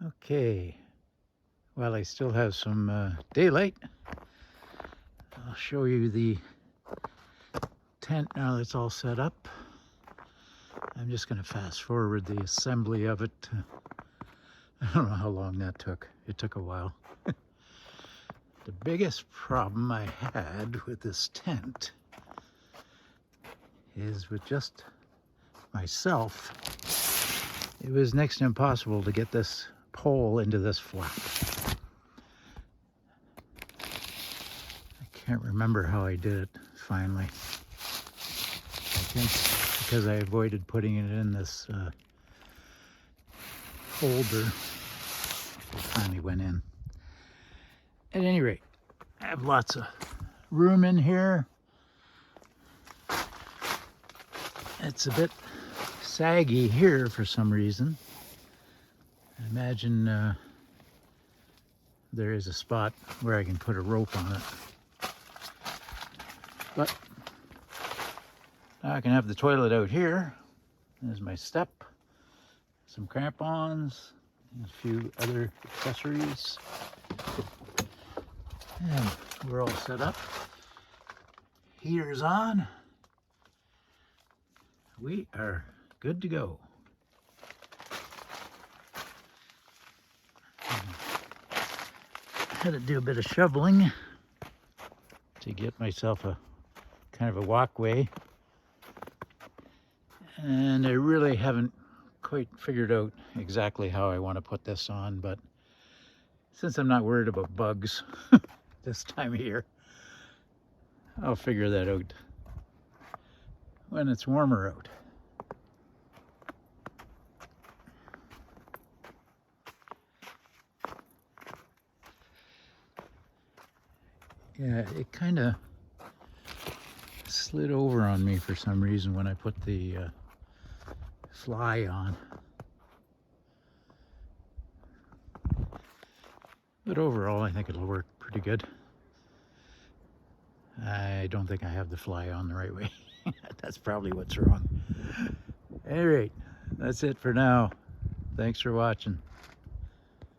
Okay, while I still have some daylight, I'll show you the tent now that's all set up. I'm just going to fast forward the assembly of it. I don't know how long that took. It took a while. The biggest problem I had with this tent is with just myself. It was next to impossible to get this pole into this flap. I can't remember how I did it finally. I think because I avoided putting it in this holder, it finally went in. At any rate, I have lots of room in here. It's a bit saggy here for some reason. I imagine there is a spot where I can put a rope on it. But now I can have the toilet out here. There's my step, some crampons, and a few other accessories. And we're all set up. Heater's on. We are good to go. Had to do a bit of shoveling to get myself a kind of a walkway. And I really haven't quite figured out exactly how I want to put this on, but since I'm not worried about bugs this time of year, I'll figure that out when it's warmer out. Yeah, it kind of slid over on me for some reason when I put the fly on. But overall, I think it'll work pretty good. I don't think I have the fly on the right way. That's probably what's wrong. All right, that's it for now. Thanks for watching.